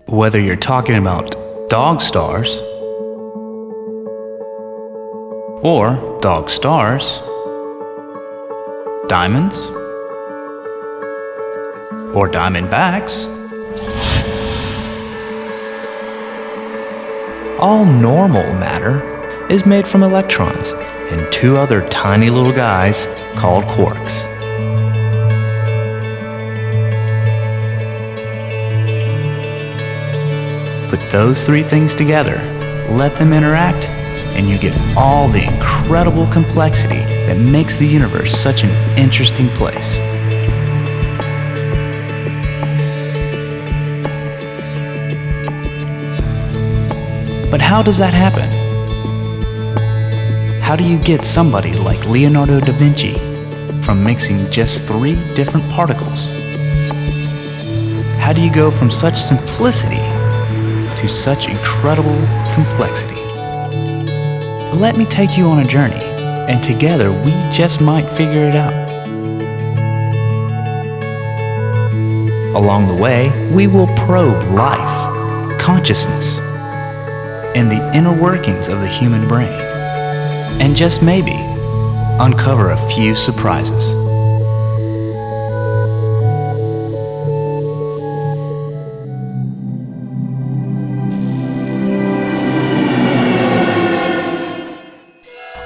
Whether you're talking about dog stars or dog stars, diamonds or diamondbacks, all normal matter is made from electrons and two other tiny little guys called quarks. Put those three things together, let them interact, and you get all the incredible complexity that makes the universe such an interesting place. But how does that happen? How do you get somebody like Leonardo da Vinci from mixing just 3 different particles? How do you go from such simplicity to such incredible complexity? Let me take you on a journey, and together we just might figure it out. Along the way, we will probe life, consciousness, and the inner workings of the human brain, and just maybe uncover a few surprises.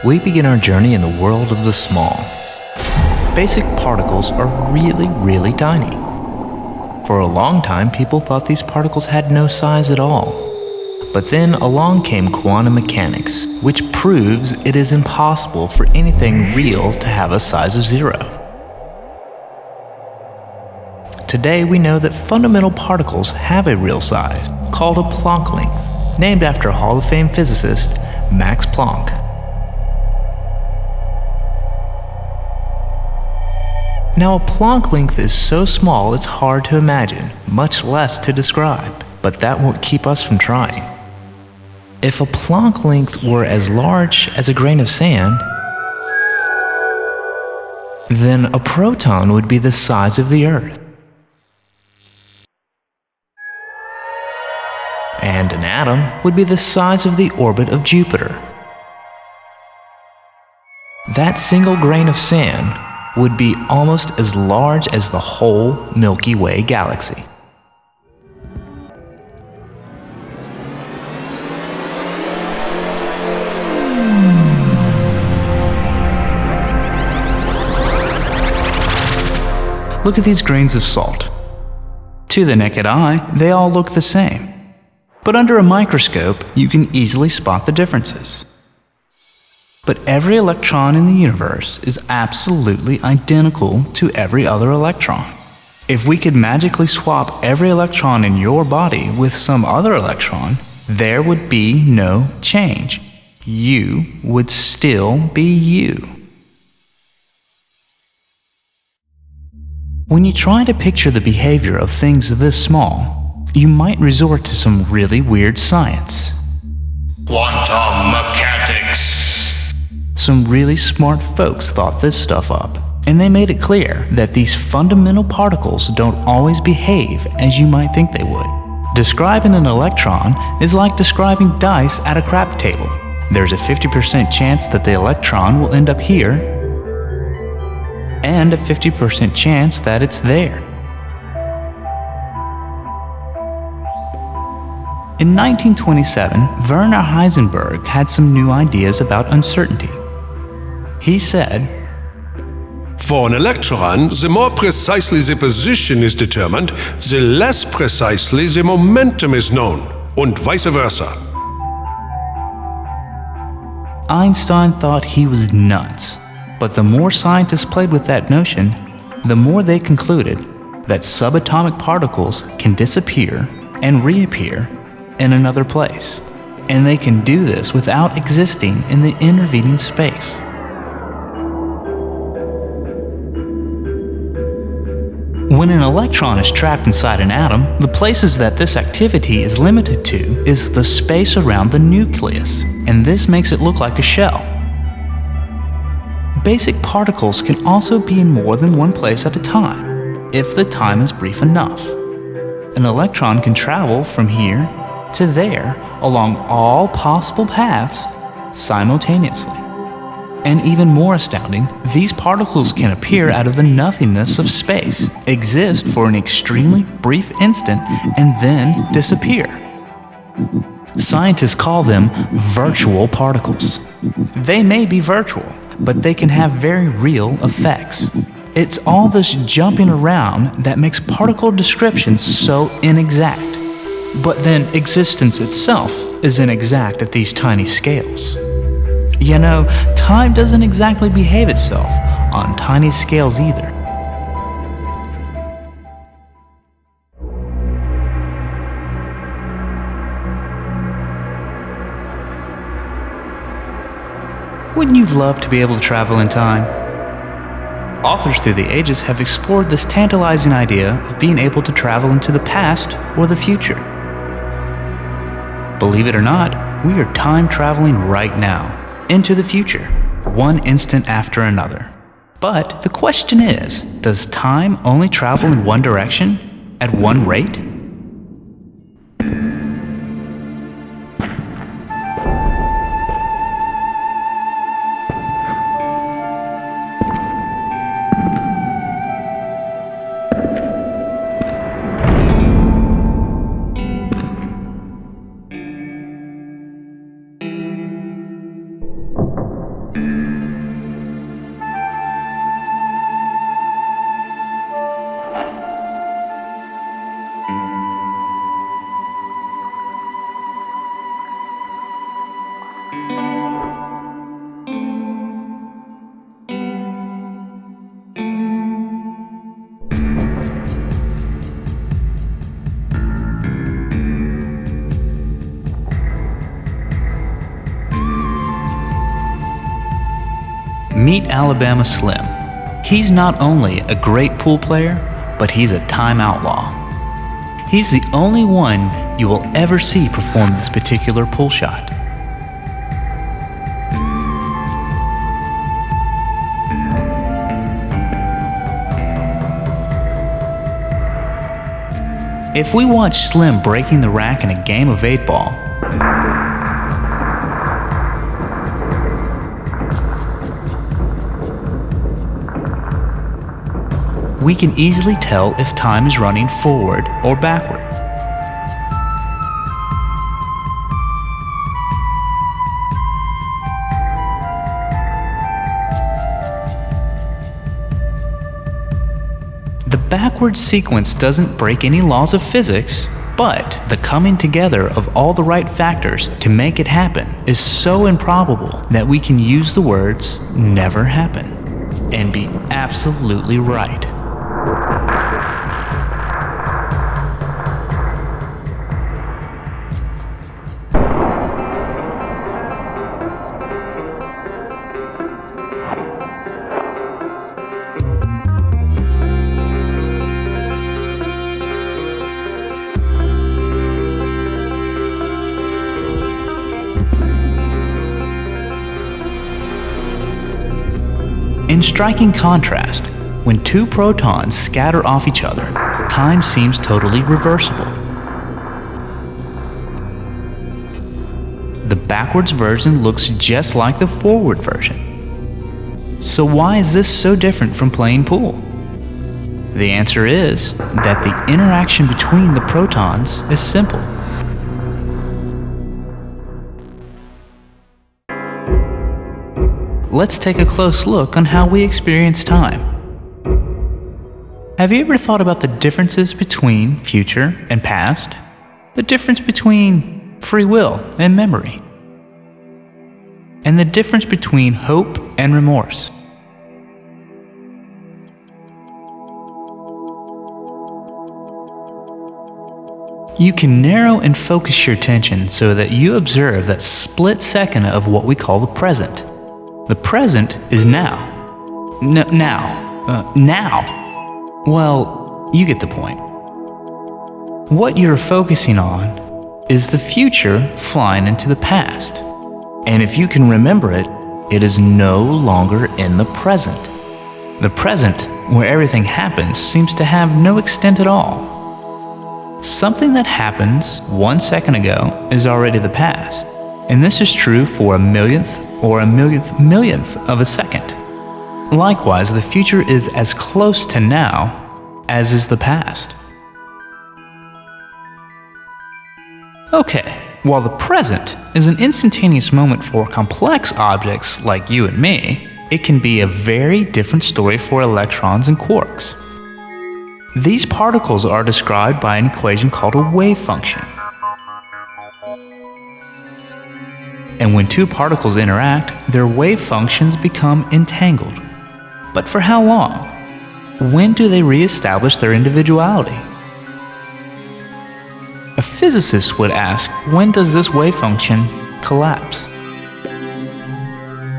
We begin our journey in the world of the small. Basic particles are really tiny. For a long time, people thought these particles had no size at all. But then along came quantum mechanics, which proves it is impossible for anything real to have a size of 0. Today we know that fundamental particles have a real size, called a Planck Length, named after Hall of Fame physicist Max Planck. Now, a Planck length is so small it's hard to imagine, much less to describe, but that won't keep us from trying. If a Planck length were as large as a grain of sand, then a proton would be the size of the Earth. And an atom would be the size of the orbit of Jupiter. That single grain of sand would be almost as large as the whole Milky Way galaxy. Look at these grains of salt. To the naked eye, they all look the same. But under a microscope, you can easily spot the differences. But every electron in the universe is absolutely identical to every other electron. If we could magically swap every electron in your body with some other electron, there would be no change. You would still be you. When you try to picture the behavior of things this small, you might resort to some really weird science. Quantum mechanics. Some really smart folks thought this stuff up, and they made it clear that these fundamental particles don't always behave as you might think they would. Describing an electron is like describing dice at a crap table. There's a 50% chance that the electron will end up here, and a 50% chance that it's there. In 1927, Werner Heisenberg had some new ideas about uncertainty. He said, For an electron, the more precisely the position is determined, the less precisely the momentum is known, and vice versa. Einstein thought he was nuts, but the more scientists played with that notion, the more they concluded that subatomic particles can disappear and reappear in another place, and they can do this without existing in the intervening space. When an electron is trapped inside an atom, the places that this activity is limited to is the space around the nucleus, and this makes it look like a shell. Basic particles can also be in more than one place at a time, if the time is brief enough. an electron can travel from here to there along all possible paths simultaneously. And even more astounding, these particles can appear out of the nothingness of space, exist for an extremely brief instant, and then disappear. Scientists call them virtual particles. They may be virtual, but they can have very real effects. It's all this jumping around that makes particle descriptions so inexact. But then existence itself is inexact at these tiny scales. You know, time doesn't exactly behave itself on tiny scales either. Wouldn't you love to be able to travel in time? Authors through the ages have explored this tantalizing idea of being able to travel into the past or the future. Believe it or not, we are time traveling right now into the future, one instant after another. But the question is, does time only travel in one direction at one rate? Meet Alabama Slim. He's not only a great pool player, but he's a time outlaw. He's the only one you will ever see perform this particular pull shot. If we watch Slim breaking the rack in a game of 8-ball, we can easily tell if time is running forward or backward. The backward sequence doesn't break any laws of physics, but the coming together of all the right factors to make it happen is so improbable that we can use the words "never happen" and be absolutely right. In striking contrast, when two protons scatter off each other, time seems totally reversible. The backwards version looks just like the forward version. So why is this so different from playing pool? The answer is that the interaction between the protons is simple. Let's take a close look on how we experience time. Have you ever thought about the differences between future and past? The difference between free will and memory? And the difference between hope and remorse? You can narrow and focus your attention so that you observe that split second of what we call the present. The present is now. Now. Well, you get the point. What you're focusing on is the future flying into the past. And if you can remember it, it is no longer in the present. The present, where everything happens, seems to have no extent at all. Something that happens 1 second ago is already the past, and this is true for a millionth or a millionth of a second. Likewise, the future is as close to now as is the past. Okay, while the present is an instantaneous moment for complex objects like you and me, it can be a very different story for electrons and quarks. These particles are described by an equation called a wave function. And when two particles interact, their wave functions become entangled. But for how long? When do they re-establish their individuality? A physicist would ask, when does this wave function collapse?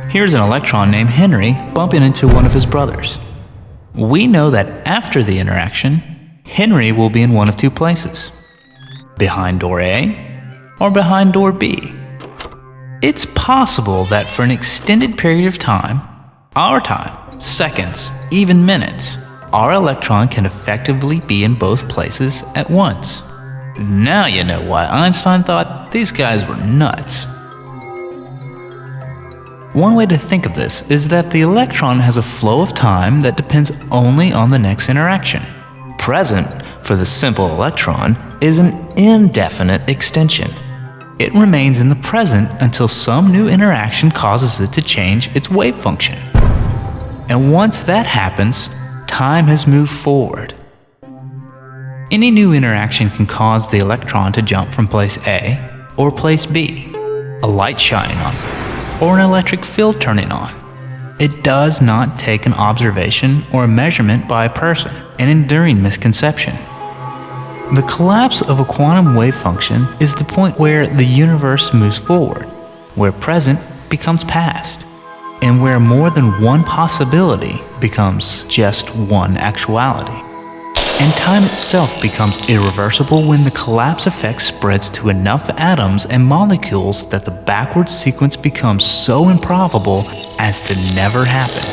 Here's an electron named Henry bumping into one of his brothers. We know that after the interaction, Henry will be in one of two places: behind door A or behind door B. It's possible that for an extended period of time, our time, seconds, even minutes, our electron can effectively be in both places at once. Now you know why Einstein thought these guys were nuts. One way to think of this is that the electron has a flow of time that depends only on the next interaction. Present, for the simple electron, is an indefinite extension. It remains in the present until some new interaction causes it to change its wave function. And once that happens, time has moved forward. Any new interaction can cause the electron to jump from place A or place B, a light shining on it, or an electric field turning on. It does not take an observation or a measurement by a person, an enduring misconception. The collapse of a quantum wave function is the point where the universe moves forward, where present becomes past, and where more than one possibility becomes just one actuality. And time itself becomes irreversible when the collapse effect spreads to enough atoms and molecules that the backward sequence becomes so improbable as to never happen.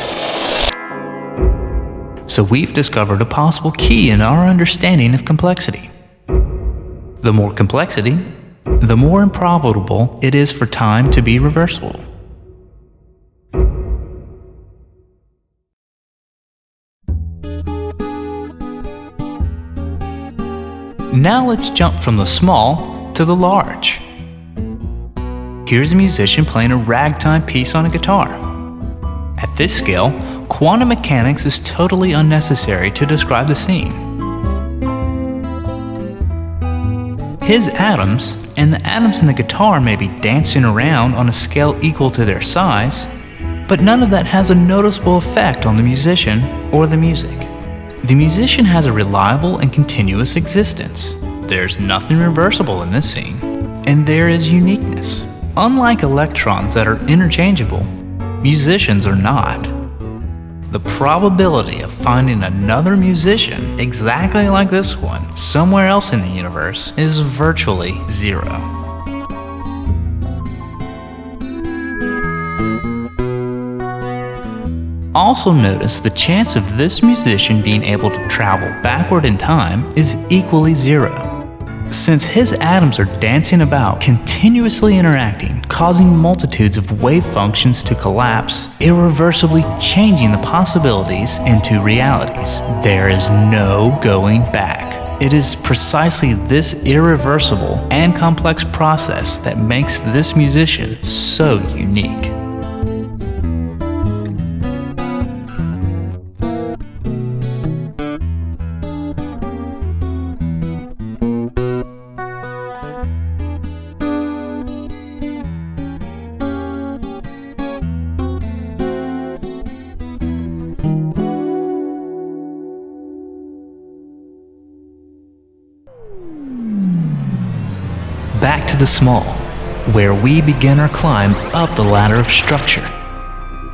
So we've discovered a possible key in our understanding of complexity. The more complexity, the more improbable it is for time to be reversible. Now let's jump from the small to the large. Here's a musician playing a ragtime piece on a guitar. At this scale, quantum mechanics is totally unnecessary to describe the scene. His atoms and the atoms in the guitar may be dancing around on a scale equal to their size, but none of that has a noticeable effect on the musician or the music. The musician has a reliable and continuous existence. There's nothing reversible in this scene, and there is uniqueness. Unlike electrons that are interchangeable, musicians are not. The probability of finding another musician exactly like this one somewhere else in the universe is virtually zero. Also notice the chance of this musician being able to travel backward in time is equally zero. Since his atoms are dancing about, continuously interacting, causing multitudes of wave functions to collapse, irreversibly changing the possibilities into realities. There is no going back. It is precisely this irreversible and complex process that makes this musician so unique. Back to the small, where we begin our climb up the ladder of structure.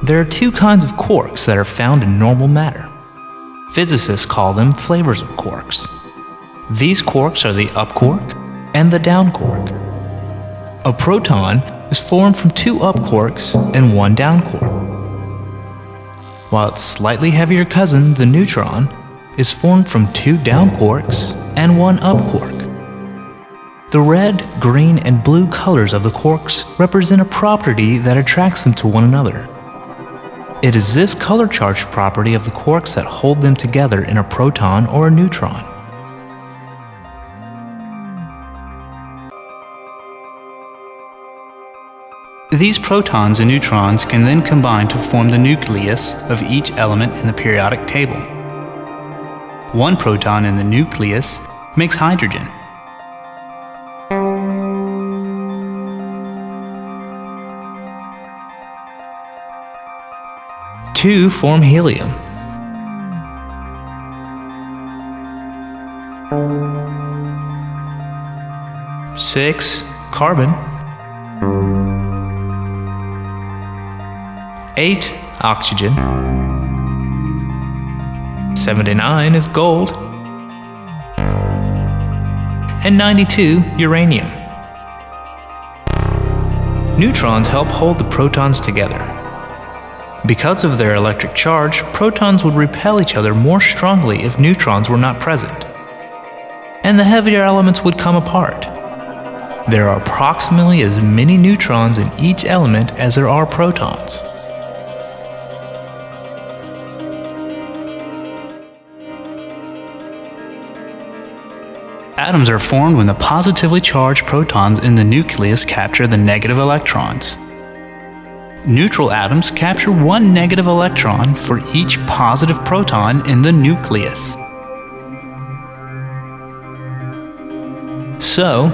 There are two kinds of quarks that are found in normal matter. Physicists call them flavors of quarks. These quarks are the up quark and the down quark. A proton is formed from two up quarks and one down quark, while its slightly heavier cousin, the neutron, is formed from two down quarks and one up quark. The red, green, and blue colors of the quarks represent a property that attracts them to one another. It is this color-charged property of the quarks that hold them together in a proton or a neutron. These protons and neutrons can then combine to form the nucleus of each element in the periodic table. One proton in the nucleus makes hydrogen. Two form helium. Six, carbon. 8, oxygen. 79 is gold. And 92, uranium. Neutrons help hold the protons together. Because of their electric charge, protons would repel each other more strongly if neutrons were not present, and the heavier elements would come apart. There are approximately as many neutrons in each element as there are protons. Atoms are formed when the positively charged protons in the nucleus capture the negative electrons. Neutral atoms capture one negative electron for each positive proton in the nucleus. So,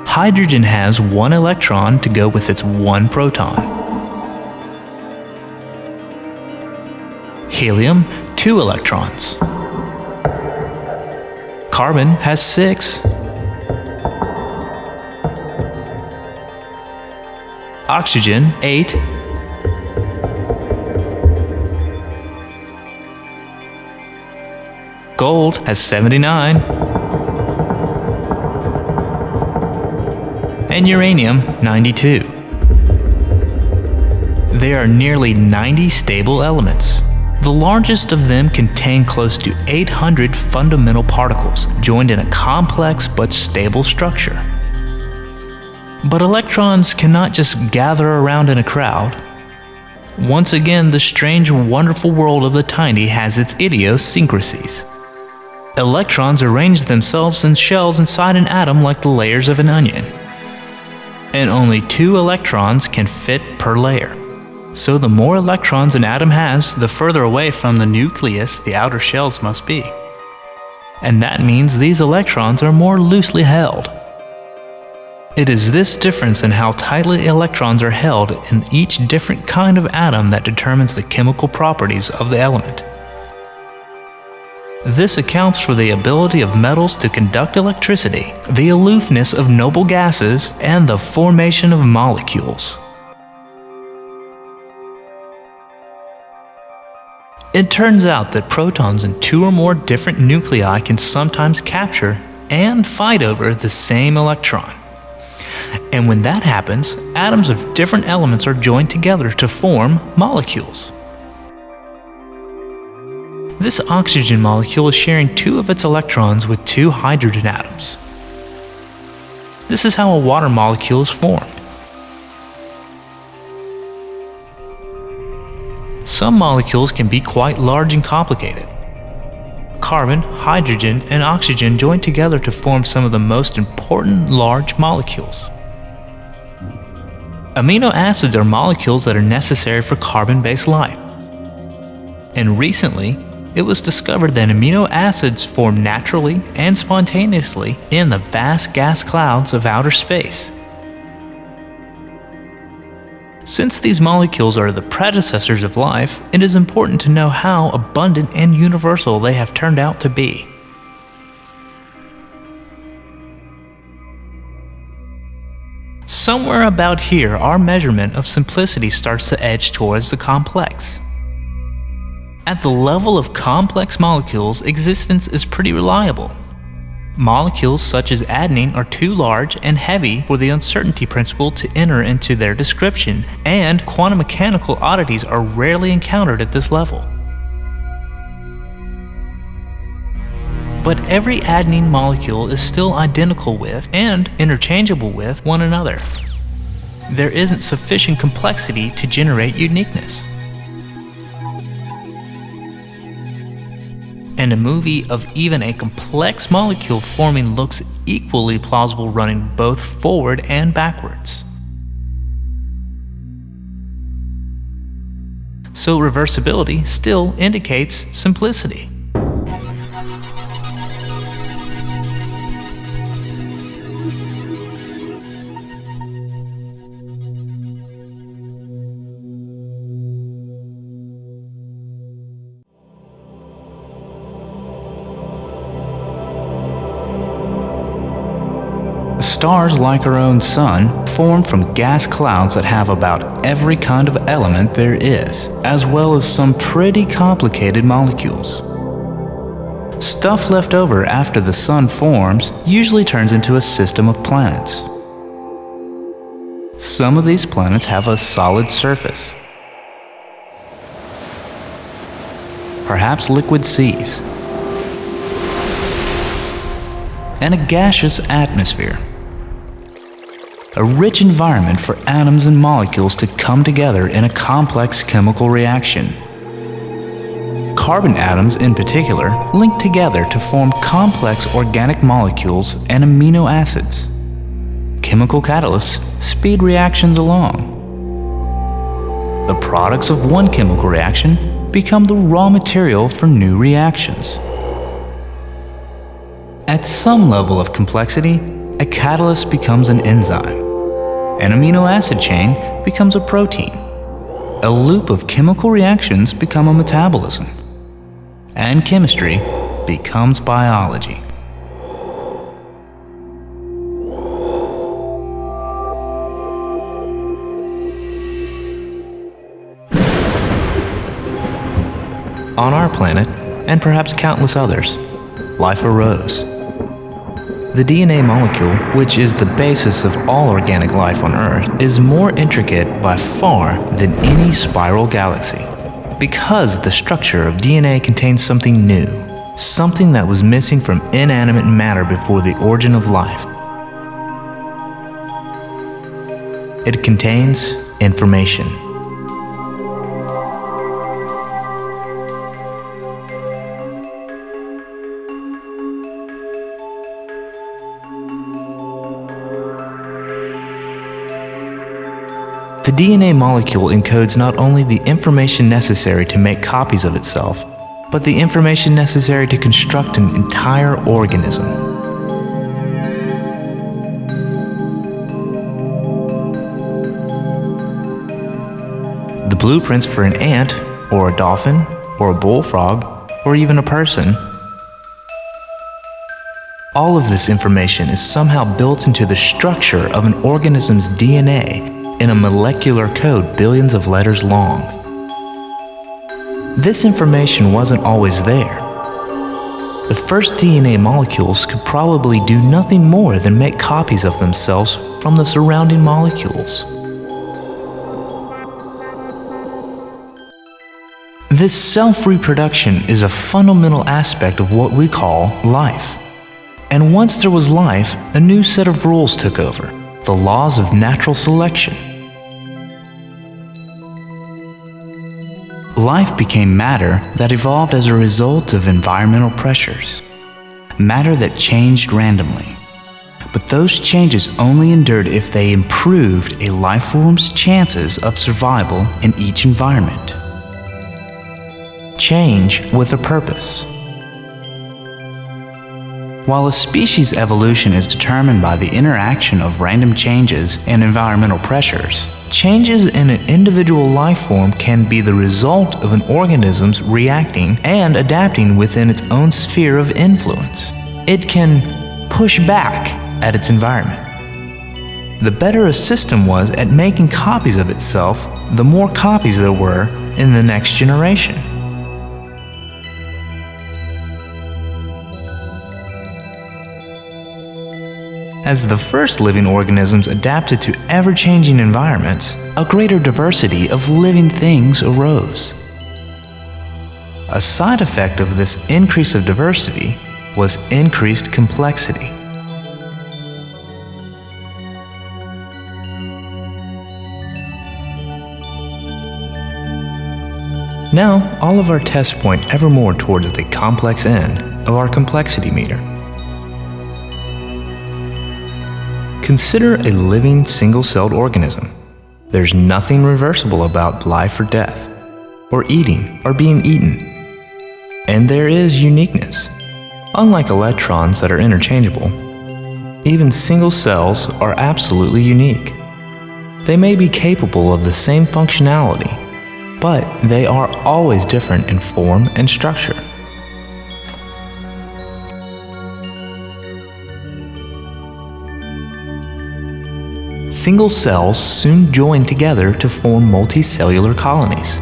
hydrogen has one electron to go with its one proton. Helium, 2 electrons. Carbon has 6. Oxygen, 8. Gold has 79. And uranium, 92. There are nearly 90 stable elements. The largest of them contain close to 800 fundamental particles, joined in a complex but stable structure. But electrons cannot just gather around in a crowd. Once again, the strange, wonderful world of the tiny has its idiosyncrasies. Electrons arrange themselves in shells inside an atom like the layers of an onion. And only 2 electrons can fit per layer. So the more electrons an atom has, the further away from the nucleus the outer shells must be. And that means these electrons are more loosely held. It is this difference in how tightly electrons are held in each different kind of atom that determines the chemical properties of the element. This accounts for the ability of metals to conduct electricity, the aloofness of noble gases, and the formation of molecules. It turns out that protons in 2 or more different nuclei can sometimes capture and fight over the same electron. And when that happens, atoms of different elements are joined together to form molecules. This oxygen molecule is sharing 2 of its electrons with 2 hydrogen atoms. This is how a water molecule is formed. Some molecules can be quite large and complicated. Carbon, hydrogen, and oxygen join together to form some of the most important large molecules. Amino acids are molecules that are necessary for carbon-based life. And recently, it was discovered that amino acids form naturally and spontaneously in the vast gas clouds of outer space. Since these molecules are the predecessors of life, it is important to know how abundant and universal they have turned out to be. Somewhere about here, our measurement of simplicity starts to edge towards the complex. At the level of complex molecules, existence is pretty reliable. Molecules such as adenine are too large and heavy for the uncertainty principle to enter into their description, and quantum mechanical oddities are rarely encountered at this level. but every adenine molecule is still identical with and interchangeable with one another. There isn't sufficient complexity to generate uniqueness. And a movie of even a complex molecule forming looks equally plausible running both forward and backwards. So reversibility still indicates simplicity. Stars, like our own sun, form from gas clouds that have about every kind of element there is, as well as some pretty complicated molecules. Stuff left over after the sun forms usually turns into a system of planets. Some of these planets have a solid surface, perhaps liquid seas, and a gaseous atmosphere. A rich environment for atoms and molecules to come together in a complex chemical reaction. Carbon atoms in particular link together to form complex organic molecules and amino acids. Chemical catalysts speed reactions along. The products of one chemical reaction become the raw material for new reactions. At some level of complexity, a catalyst becomes an enzyme. An amino acid chain becomes a protein. A loop of chemical reactions become a metabolism. And chemistry becomes biology. On our planet, and perhaps countless others, life arose. The DNA molecule, which is the basis of all organic life on Earth, is more intricate by far than any spiral galaxy, because the structure of DNA contains something new, something that was missing from inanimate matter before the origin of life. It contains information. The DNA molecule encodes not only the information necessary to make copies of itself, but the information necessary to construct an entire organism. The blueprints for an ant, or a dolphin, or a bullfrog, or even a person. All of this information is somehow built into the structure of an organism's DNA in a molecular code billions of letters long. This information wasn't always there. The first DNA molecules could probably do nothing more than make copies of themselves from the surrounding molecules. This self-reproduction is a fundamental aspect of what we call life. And once there was life, a new set of rules took over, the laws of natural selection. Life became matter that evolved as a result of environmental pressures, matter that changed randomly. But those changes only endured if they improved a life form's chances of survival in each environment. Change with a purpose. While a species' evolution is determined by the interaction of random changes and environmental pressures, changes in an individual life form can be the result of an organism's reacting and adapting within its own sphere of influence. It can push back at its environment. The better a system was at making copies of itself, the more copies there were in the next generation. As the first living organisms adapted to ever-changing environments, a greater diversity of living things arose. A side effect of this increase of diversity was increased complexity. Now, all of our tests point ever more towards the complex end of our complexity meter. Consider a living single-celled organism. There's nothing reversible about life or death, or eating or being eaten. And there is uniqueness. Unlike electrons that are interchangeable, even single cells are absolutely unique. They may be capable of the same functionality, but they are always different in form and structure. Single cells soon join together to form multicellular colonies.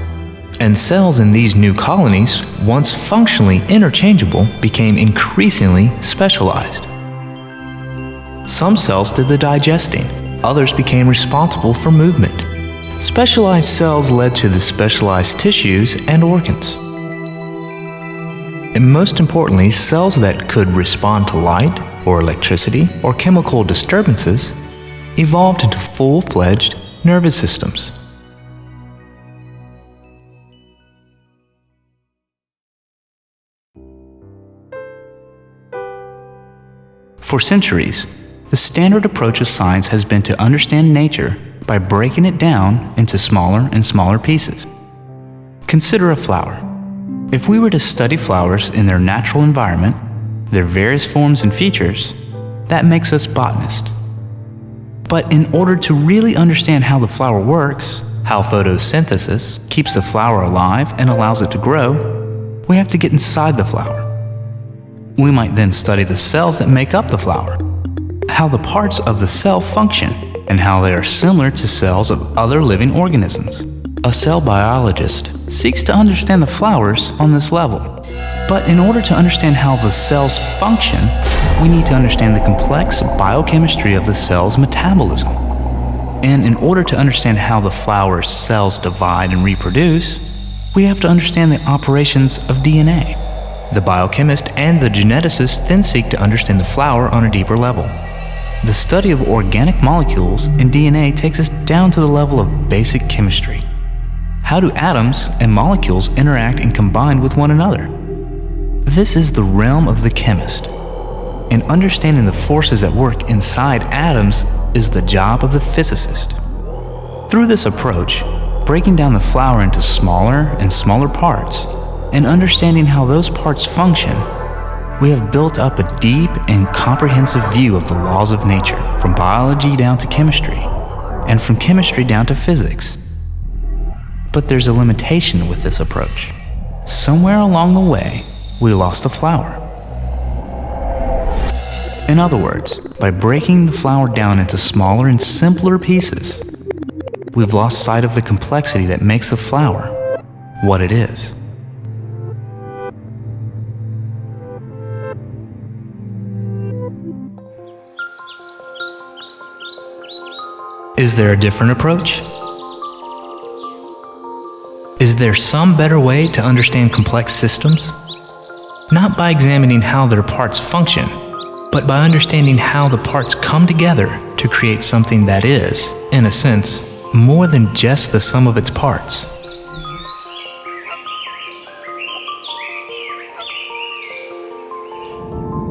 And cells in these new colonies, once functionally interchangeable, became increasingly specialized. Some cells did the digesting, others became responsible for movement. Specialized cells led to the specialized tissues and organs. And most importantly, cells that could respond to light, or electricity, or chemical disturbances evolved into full-fledged nervous systems. For centuries, the standard approach of science has been to understand nature by breaking it down into smaller and smaller pieces. Consider a flower. If we were to study flowers in their natural environment, their various forms and features, that makes us botanists. But in order to really understand how the flower works, how photosynthesis keeps the flower alive and allows it to grow, we have to get inside the flower. We might then study the cells that make up the flower, how the parts of the cell function, and how they are similar to cells of other living organisms. A cell biologist seeks to understand the flowers on this level. But in order to understand how the cells function, we need to understand the complex biochemistry of the cell's metabolism. And in order to understand how the flower's cells divide and reproduce, we have to understand the operations of DNA. The biochemist and the geneticist then seek to understand the flower on a deeper level. The study of organic molecules and DNA takes us down to the level of basic chemistry. How do atoms and molecules interact and combine with one another? This is the realm of the chemist. And understanding the forces at work inside atoms is the job of the physicist. Through this approach, breaking down the flower into smaller and smaller parts, and understanding how those parts function, we have built up a deep and comprehensive view of the laws of nature, from biology down to chemistry, and from chemistry down to physics. But there's a limitation with this approach. Somewhere along the way, we lost the flower. In other words, by breaking the flower down into smaller and simpler pieces, we've lost sight of the complexity that makes the flower what it is. Is there a different approach? Is there some better way to understand complex systems? Not by examining how their parts function, but by understanding how the parts come together to create something that is, in a sense, more than just the sum of its parts.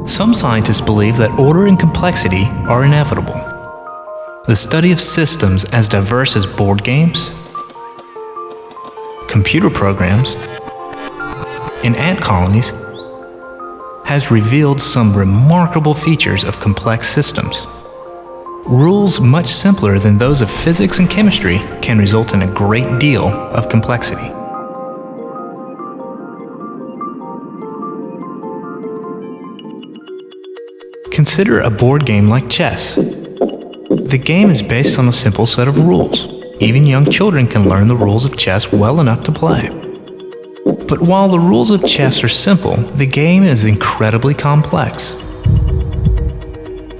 Some scientists believe that order and complexity are inevitable. The study of systems as diverse as board games, computer programs, and ant colonies has revealed some remarkable features of complex systems. Rules much simpler than those of physics and chemistry can result in a great deal of complexity. Consider a board game like chess. The game is based on a simple set of rules. Even young children can learn the rules of chess well enough to play. But while the rules of chess are simple, the game is incredibly complex.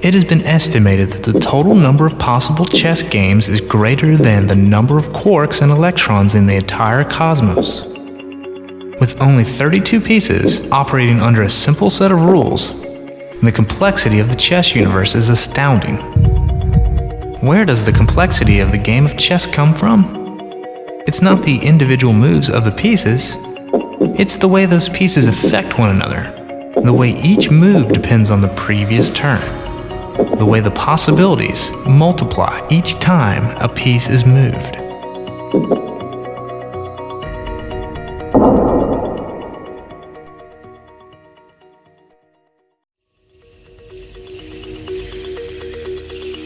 It has been estimated that the total number of possible chess games is greater than the number of quarks and electrons in the entire cosmos. With only 32 pieces operating under a simple set of rules, the complexity of the chess universe is astounding. Where does the complexity of the game of chess come from? It's not the individual moves of the pieces, it's the way those pieces affect one another. The way each move depends on the previous turn. The way the possibilities multiply each time a piece is moved.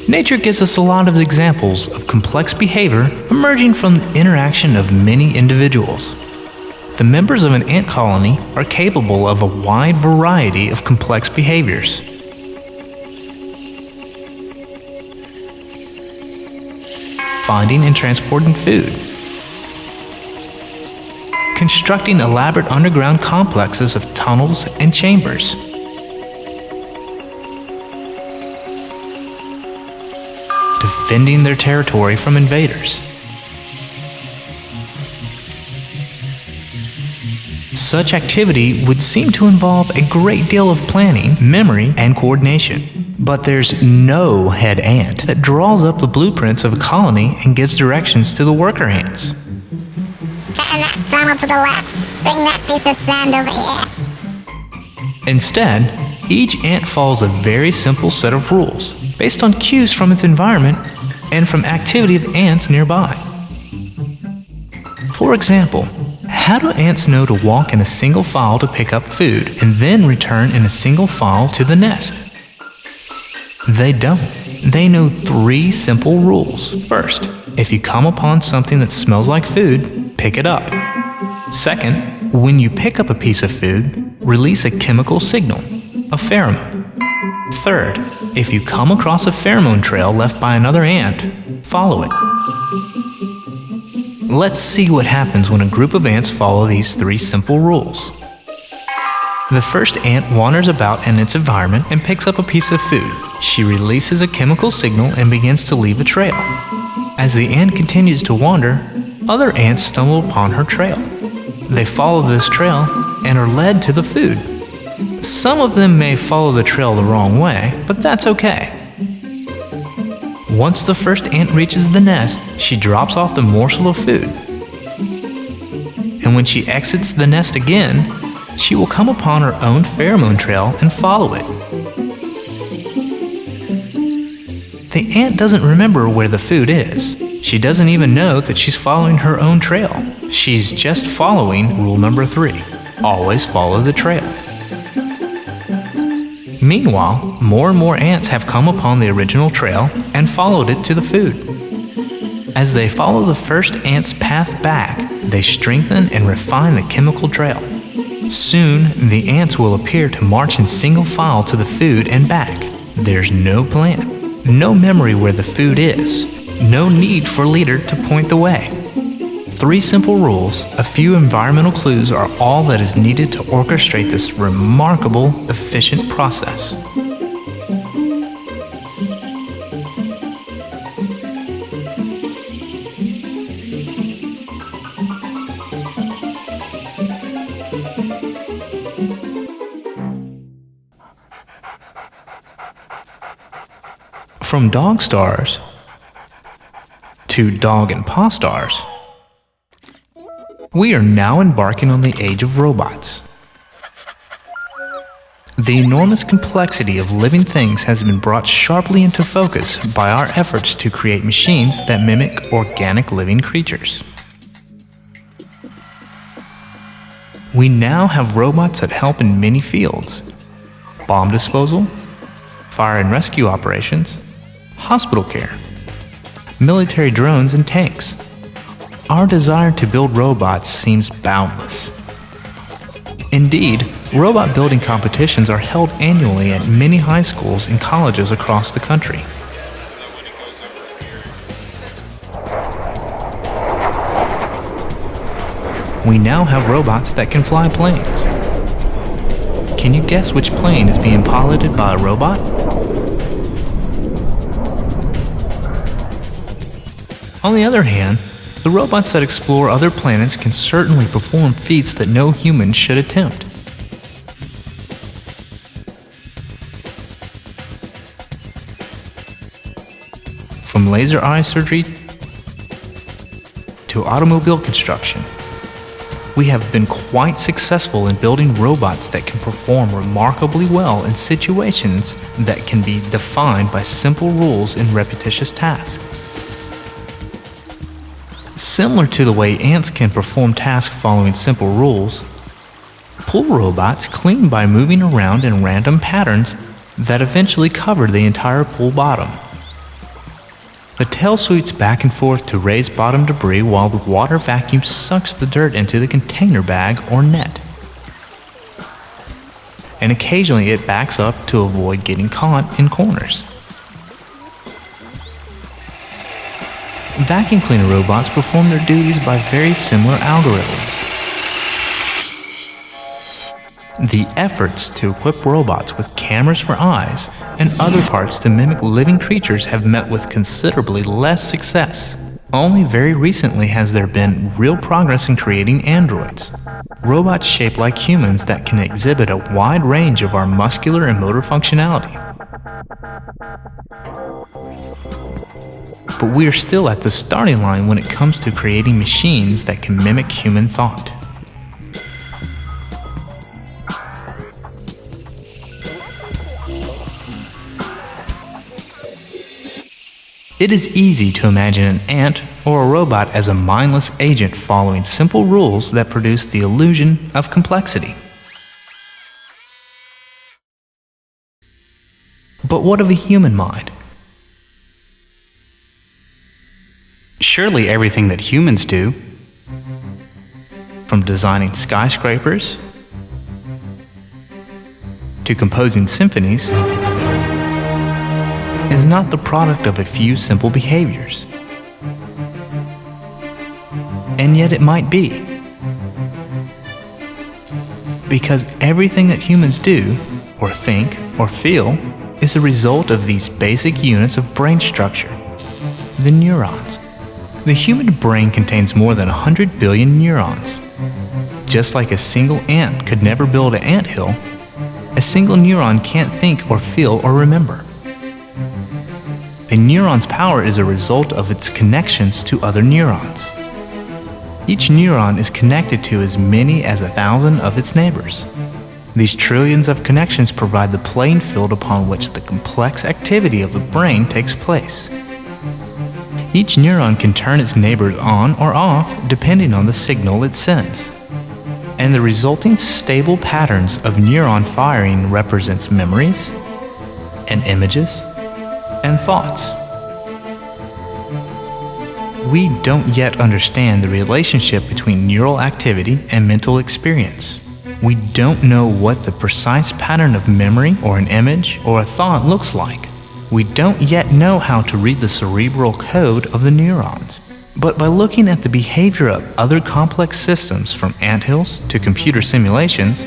Nature gives us a lot of examples of complex behavior emerging from the interaction of many individuals. The members of an ant colony are capable of a wide variety of complex behaviors. Finding and transporting food. Constructing elaborate underground complexes of tunnels and chambers. Defending their territory from invaders. Such activity would seem to involve a great deal of planning, memory, and coordination. But there's no head ant that draws up the blueprints of a colony and gives directions to the worker ants. Turn that tunnel to the left. Bring that piece of sand over here. Instead, each ant follows a very simple set of rules based on cues from its environment and from activity of ants nearby. For example, how do ants know to walk in a single file to pick up food and then return in a single file to the nest? They don't. They know 3 simple rules. First, if you come upon something that smells like food, pick it up. Second, when you pick up a piece of food, release a chemical signal, a pheromone. Third, if you come across a pheromone trail left by another ant, follow it. Let's see what happens when a group of ants follow these 3 simple rules. The first ant wanders about in its environment and picks up a piece of food. She releases a chemical signal and begins to leave a trail. As the ant continues to wander, other ants stumble upon her trail. They follow this trail and are led to the food. Some of them may follow the trail the wrong way, but that's okay. Once the first ant reaches the nest, she drops off the morsel of food. And when she exits the nest again, she will come upon her own pheromone trail and follow it. The ant doesn't remember where the food is. She doesn't even know that she's following her own trail. She's just following rule number 3. Always follow the trail. Meanwhile, more and more ants have come upon the original trail and followed it to the food. As they follow the first ant's path back, they strengthen and refine the chemical trail. Soon, the ants will appear to march in single file to the food and back. There's no plan, no memory where the food is, no need for a leader to point the way. 3 simple rules, a few environmental clues are all that is needed to orchestrate this remarkable, efficient process. From dog stars to dog and paw stars, we are now embarking on the age of robots. The enormous complexity of living things has been brought sharply into focus by our efforts to create machines that mimic organic living creatures. We now have robots that help in many fields: bomb disposal, fire and rescue operations, hospital care, military drones and tanks. Our desire to build robots seems boundless. Indeed, robot building competitions are held annually at many high schools and colleges across the country. We now have robots that can fly planes. Can you guess which plane is being piloted by a robot? On the other hand, The robots that explore other planets can certainly perform feats that no human should attempt. From laser eye surgery to automobile construction, we have been quite successful in building robots that can perform remarkably well in situations that can be defined by simple rules and repetitious tasks. Similar to the way ants can perform tasks following simple rules, pool robots clean by moving around in random patterns that eventually cover the entire pool bottom. The tail sweeps back and forth to raise bottom debris while the water vacuum sucks the dirt into the container bag or net. And occasionally it backs up to avoid getting caught in corners. Vacuum cleaner robots perform their duties by very similar algorithms. The efforts to equip robots with cameras for eyes and other parts to mimic living creatures have met with considerably less success. Only very recently has there been real progress in creating androids, robots shaped like humans that can exhibit a wide range of our muscular and motor functionality. But we are still at the starting line when it comes to creating machines that can mimic human thought. It is easy to imagine an ant or a robot as a mindless agent following simple rules that produce the illusion of complexity. But what of a human mind? Surely everything that humans do, from designing skyscrapers to composing symphonies, is not the product of a few simple behaviors. And yet it might be. Because everything that humans do, or think, or feel, is a result of these basic units of brain structure, the neurons. The human brain contains more than 100 billion neurons. Just like a single ant could never build an anthill, a single neuron can't think or feel or remember. A neuron's power is a result of its connections to other neurons. Each neuron is connected to as many as 1,000 of its neighbors. These trillions of connections provide the playing field upon which the complex activity of the brain takes place. Each neuron can turn its neighbors on or off depending on the signal it sends. And the resulting stable patterns of neuron firing represents memories and images and thoughts. We don't yet understand the relationship between neural activity and mental experience. We don't know what the precise pattern of memory or an image or a thought looks like. We don't yet know how to read the cerebral code of the neurons. But by looking at the behavior of other complex systems from anthills to computer simulations,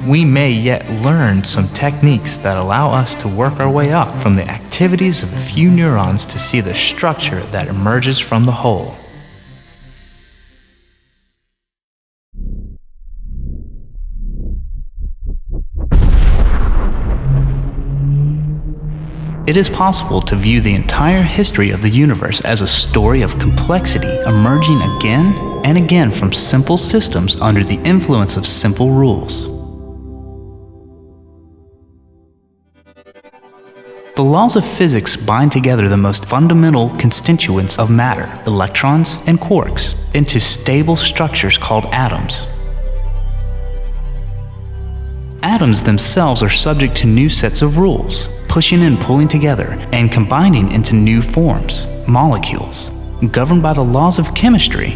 we may yet learn some techniques that allow us to work our way up from the activities of a few neurons to see the structure that emerges from the whole. It is possible to view the entire history of the universe as a story of complexity emerging again and again from simple systems under the influence of simple rules. The laws of physics bind together the most fundamental constituents of matter, electrons and quarks, into stable structures called atoms. Atoms themselves are subject to new sets of rules, pushing and pulling together and combining into new forms, molecules, governed by the laws of chemistry.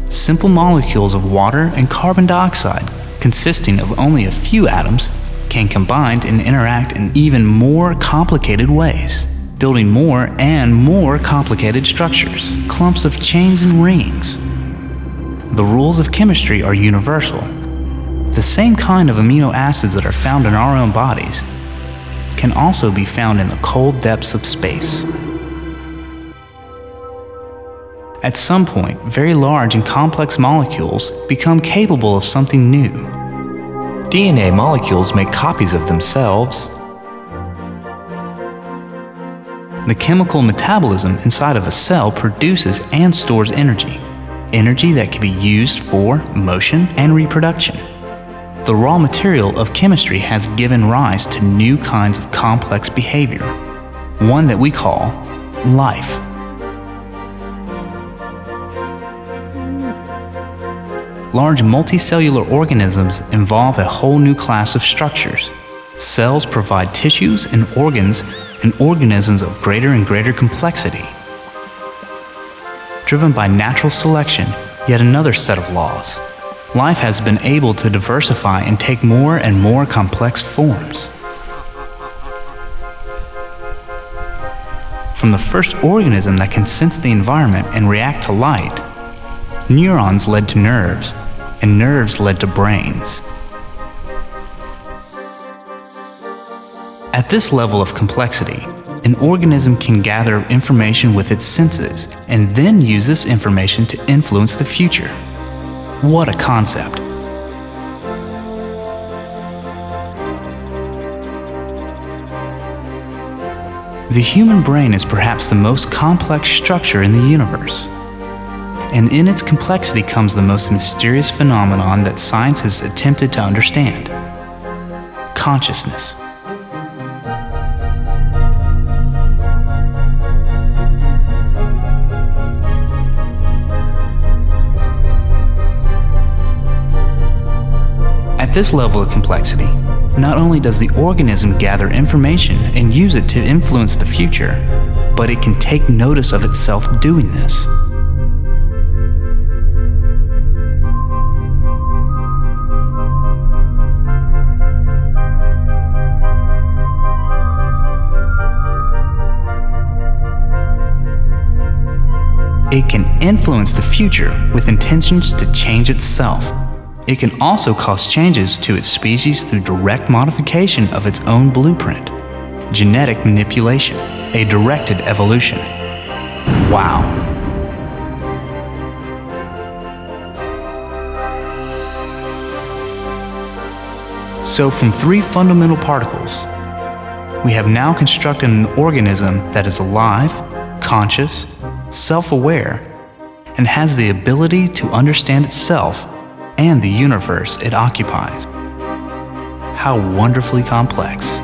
Simple molecules of water and carbon dioxide, consisting of only a few atoms, can combine and interact in even more complicated ways, building more and more complicated structures, clumps of chains and rings. The rules of chemistry are universal. The same kind of amino acids that are found in our own bodies can also be found in the cold depths of space. At some point, very large and complex molecules become capable of something new. DNA molecules make copies of themselves. The chemical metabolism inside of a cell produces and stores energy, energy that can be used for motion and reproduction. The raw material of chemistry has given rise to new kinds of complex behavior, one that we call life. Large multicellular organisms involve a whole new class of structures. Cells provide tissues and organs and organisms of greater and greater complexity. Driven by natural selection, yet another set of laws. Life has been able to diversify and take more and more complex forms. From the first organism that can sense the environment and react to light, neurons led to nerves, and nerves led to brains. At this level of complexity, an organism can gather information with its senses and then use this information to influence the future. What a concept! The human brain is perhaps the most complex structure in the universe. And in its complexity comes the most mysterious phenomenon that science has attempted to understand: consciousness. At this level of complexity, not only does the organism gather information and use it to influence the future, but it can take notice of itself doing this. It can influence the future with intentions to change itself. It can also cause changes to its species through direct modification of its own blueprint. Genetic manipulation, a directed evolution. Wow. So from three fundamental particles, we have now constructed an organism that is alive, conscious, self-aware, and has the ability to understand itself and the universe it occupies. How wonderfully complex.